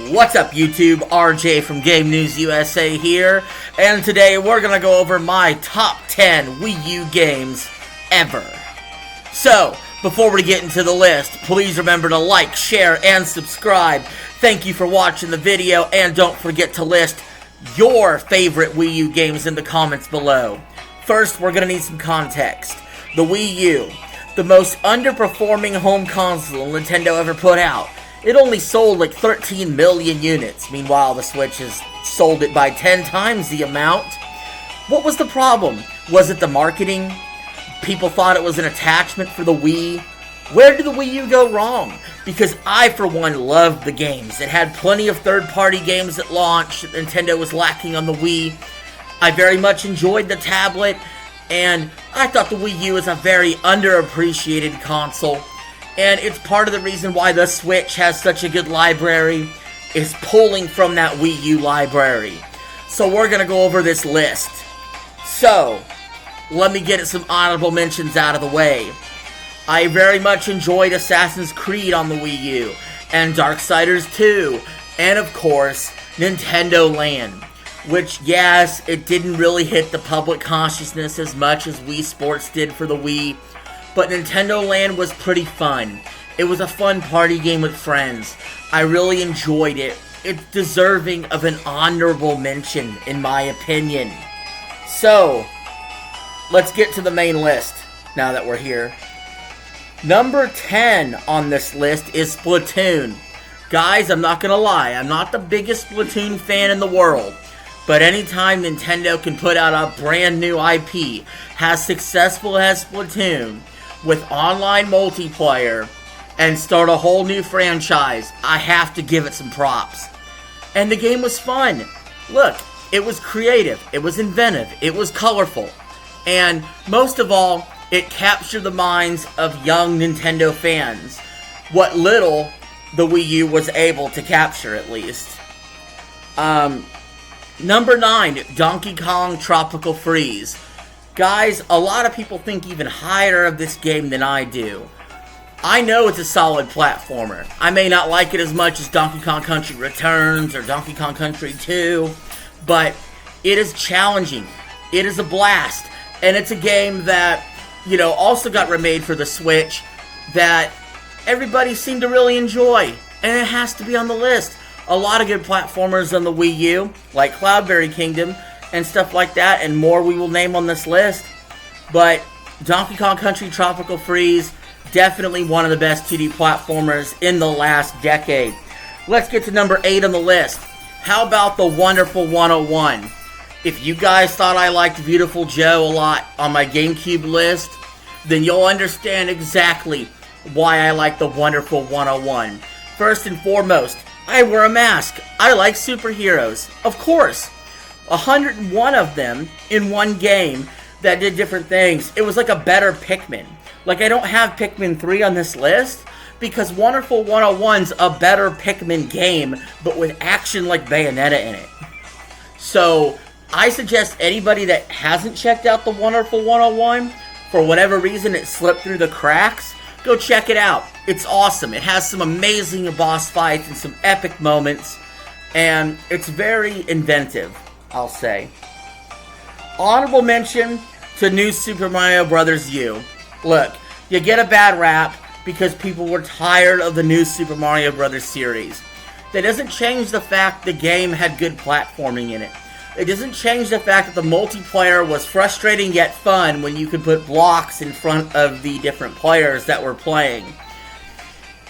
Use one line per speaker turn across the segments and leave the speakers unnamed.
What's up YouTube, RJ from Game News USA here, and today we're gonna go over my top 10 Wii U games ever. So, before we get into the list, please remember to like, share, and subscribe. Thank you for watching the video, and don't forget to list your favorite Wii U games in the comments below. First, we're gonna need some context. The Wii U, the most underperforming home console Nintendo ever put out. It only sold like 13 million units. Meanwhile, the Switch has sold it by 10 times the amount. What was the problem? Was it the marketing? People thought it was an attachment for the Wii? Where did the Wii U go wrong? Because I, for one, loved the games. It had plenty of third-party games at launch that Nintendo was lacking on the Wii. I very much enjoyed the tablet, and I thought the Wii U was a very underappreciated console. And it's part of the reason why the Switch has such a good library, is pulling from that Wii U library. So we're going to go over this list. So, let me get some honorable mentions out of the way. I very much enjoyed Assassin's Creed on the Wii U, and Darksiders 2, and of course, Nintendo Land. Which, yes, it didn't really hit the public consciousness as much as Wii Sports did for the Wii. But Nintendo Land was pretty fun. It was a fun party game with friends. I really enjoyed it. It's deserving of an honorable mention, in my opinion. So, let's get to the main list, now that we're here. Number 10 on this list is Splatoon. Guys, I'm not gonna lie, I'm not the biggest Splatoon fan in the world. But anytime Nintendo can put out a brand new IP, as successful as Splatoon, with online multiplayer, and start a whole new franchise, I have to give it some props. And the game was fun. Look, it was creative, it was inventive, it was colorful, and most of all, it captured the minds of young Nintendo fans. What little the Wii U was able to capture, at least. Number 9, Donkey Kong Tropical Freeze. Guys, a lot of people think even higher of this game than I do. I know it's a solid platformer. I may not like it as much as Donkey Kong Country Returns or Donkey Kong Country 2, but it is challenging. It is a blast. And it's a game that, you know, also got remade for the Switch that everybody seemed to really enjoy. And it has to be on the list. A lot of good platformers on the Wii U, like Cloudberry Kingdom, and stuff like that, and more we will name on this list. But Donkey Kong Country Tropical Freeze, definitely one of the best 2D platformers in the last decade. Let's get to number 8 on the list. How about the Wonderful 101? If you guys thought I liked Beautiful Joe a lot on my GameCube list, then you'll understand exactly why I like the Wonderful 101. First and foremost, I wear a mask. I like superheroes. Of course. 101 of them in one game that did different things. It was like a better Pikmin. Like, I don't have Pikmin 3 on this list because Wonderful 101's a better Pikmin game, but with action like Bayonetta in it. So, I suggest anybody that hasn't checked out the Wonderful 101, for whatever reason it slipped through the cracks, go check it out. It's awesome. It has some amazing boss fights and some epic moments, and it's very inventive, I'll say. Honorable mention to New Super Mario Bros. U. Look, you get a bad rap because people were tired of the New Super Mario Bros. Series. That doesn't change the fact the game had good platforming in it. It doesn't change the fact that the multiplayer was frustrating yet fun when you could put blocks in front of the different players that were playing.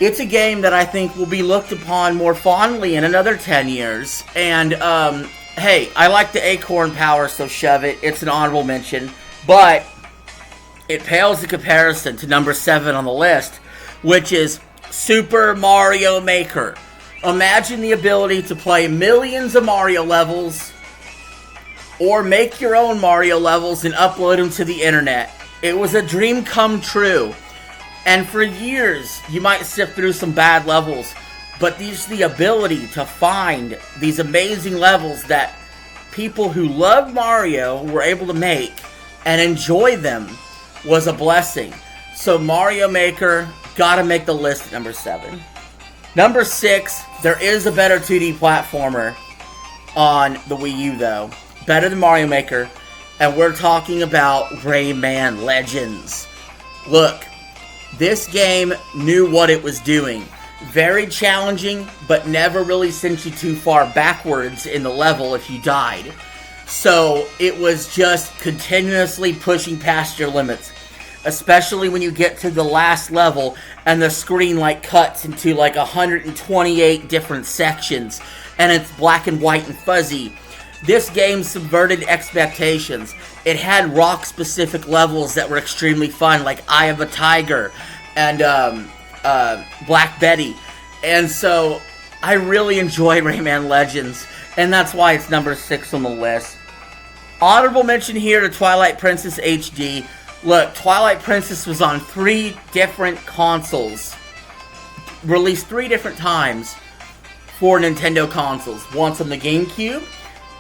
It's a game that I think will be looked upon more fondly in another 10 years. And, hey, I like the Acorn Power, so shove it. It's an honorable mention. But it pales in comparison to number 7 on the list, which is Super Mario Maker. Imagine the ability to play millions of Mario levels, or make your own Mario levels and upload them to the internet. It was a dream come true. And for years, you might sift through some bad levels, but the ability to find these amazing levels that people who love Mario were able to make and enjoy them was a blessing. So Mario Maker, gotta make the list at number 7. Number 6, there is a better 2D platformer on the Wii U, though. Better than Mario Maker. And we're talking about Rayman Legends. Look, this game knew what it was doing. Very challenging, but never really sent you too far backwards in the level if you died. So it was just continuously pushing past your limits. Especially when you get to the last level and the screen like cuts into like 128 different sections and it's black and white and fuzzy. This game subverted expectations. It had rock-specific levels that were extremely fun, like Eye of a Tiger and Black Betty. And so I really enjoy Rayman Legends, and that's why it's number 6 on the list. Honorable mention here to Twilight Princess HD. Look, Twilight Princess was on 3 different consoles. Released 3 different times for Nintendo consoles. Once on the GameCube,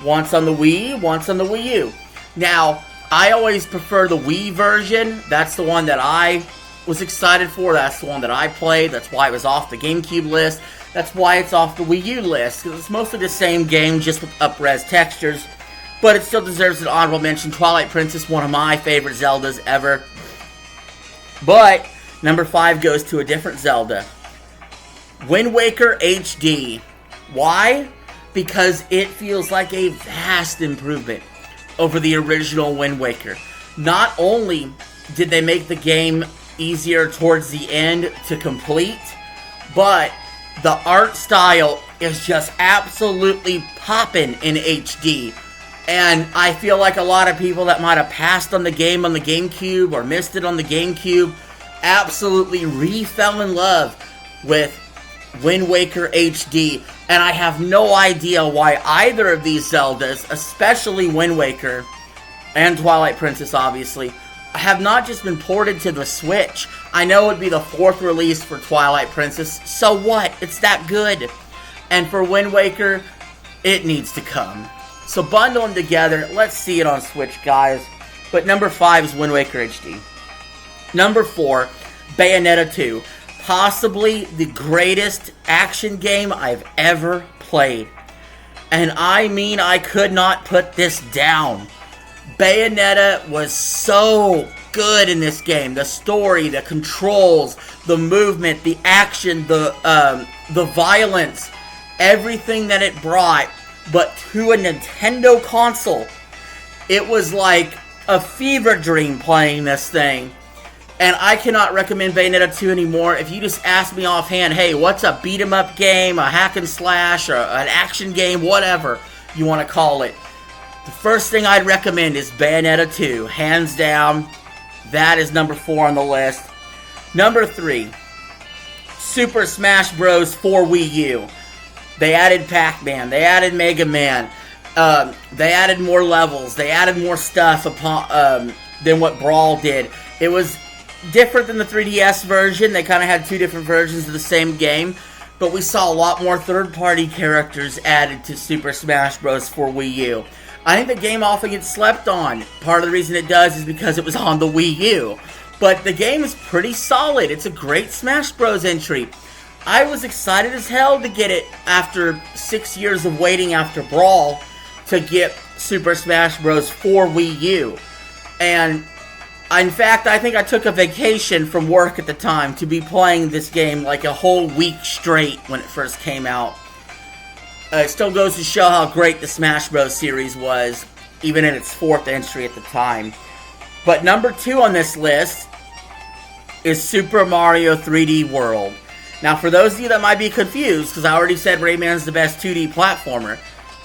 once on the Wii, once on the Wii U. Now, I always prefer the Wii version. That's the one that I was excited for. That's the one that I played. That's why it was off the GameCube list. That's why it's off the Wii U list. Because it's mostly the same game, just with up-res textures. But it still deserves an honorable mention. Twilight Princess, one of my favorite Zeldas ever. But, number 5 goes to a different Zelda. Wind Waker HD. Why? Because it feels like a vast improvement over the original Wind Waker. Not only did they make the game easier towards the end to complete, but the art style is just absolutely poppin' in HD. And I feel like a lot of people that might have passed on the game on the GameCube or missed it on the GameCube absolutely fell in love with Wind Waker HD. And I have no idea why either of these Zeldas, especially Wind Waker and Twilight Princess obviously, have not just been ported to the Switch. I know it would be the 4th release for Twilight Princess. So what? It's that good. And for Wind Waker, it needs to come. So bundle them together. Let's see it on Switch, guys. But number 5 is Wind Waker HD. Number 4, Bayonetta 2. Possibly the greatest action game I've ever played. And I mean, I could not put this down. Bayonetta was so good in this game. The story, the controls, the movement, the action, the violence, everything that it brought. But to a Nintendo console, it was like a fever dream playing this thing. And I cannot recommend Bayonetta 2 anymore. If you just ask me offhand, hey, what's a beat-em-up game, a hack and slash, or an action game, whatever you want to call it, the first thing I'd recommend is Bayonetta 2. Hands down, that is number 4 on the list. Number 3, Super Smash Bros. For Wii U. They added Pac-Man. They added Mega Man. They added more levels. They added more stuff than what Brawl did. It was different than the 3DS version. They kind of had 2 different versions of the same game. But we saw a lot more third-party characters added to Super Smash Bros. For Wii U. I think the game often gets slept on. Part of the reason it does is because it was on the Wii U. But the game is pretty solid. It's a great Smash Bros. Entry. I was excited as hell to get it after 6 years of waiting after Brawl to get Super Smash Bros. For Wii U. And in fact, I think I took a vacation from work at the time to be playing this game like a whole week straight when it first came out. It still goes to show how great the Smash Bros. Series was, even in its 4th entry at the time. But number 2 on this list is Super Mario 3D World. Now, for those of you that might be confused, because I already said Rayman's the best 2D platformer,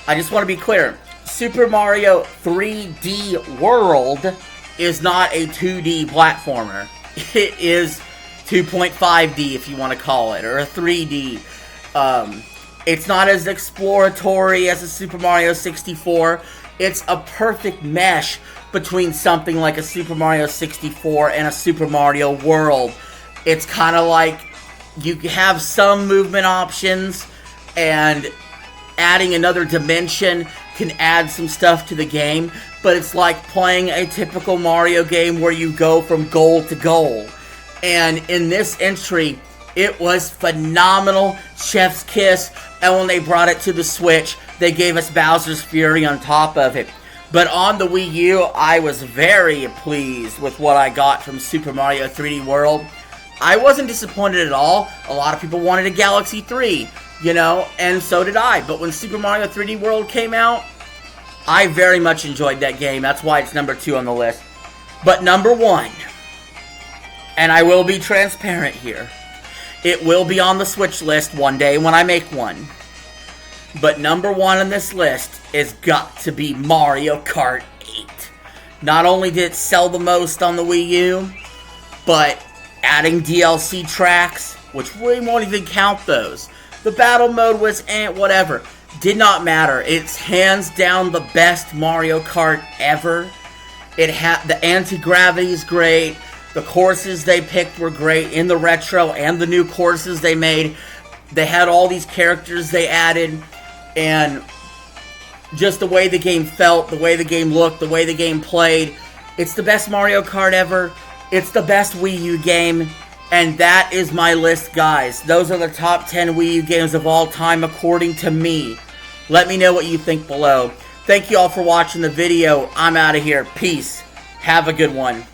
I just want to be clear. Super Mario 3D World is not a 2D platformer. It is 2.5D, if you want to call it, or a 3D. It's not as exploratory as a Super Mario 64. It's a perfect mesh between something like a Super Mario 64 and a Super Mario World. It's kind of like you have some movement options, and adding another dimension can add some stuff to the game, but it's like playing a typical Mario game where you go from goal to goal. And in this entry, It was phenomenal, chef's kiss, and when they brought it to the Switch, they gave us Bowser's Fury on top of it. But on the Wii U, I was very pleased with what I got from Super Mario 3D World. I wasn't disappointed at all. A lot of people wanted a Galaxy 3, you know, and so did I. But when Super Mario 3D World came out, I very much enjoyed that game. That's why it's number 2 on the list. But number 1, and I will be transparent here, it will be on the Switch list one day when I make one. But number 1 on this list is got to be Mario Kart 8. Not only did it sell the most on the Wii U, but adding DLC tracks, which we won't even count those. The battle mode was whatever. Did not matter. It's hands down the best Mario Kart ever. It had the anti-gravity is great. The courses they picked were great in the retro and the new courses they made. They had all these characters they added, and just the way the game felt, the way the game looked, the way the game played. It's the best Mario Kart ever. It's the best Wii U game. And that is my list, guys. Those are the top 10 Wii U games of all time according to me. Let me know what you think below. Thank you all for watching the video. I'm out of here. Peace. Have a good one.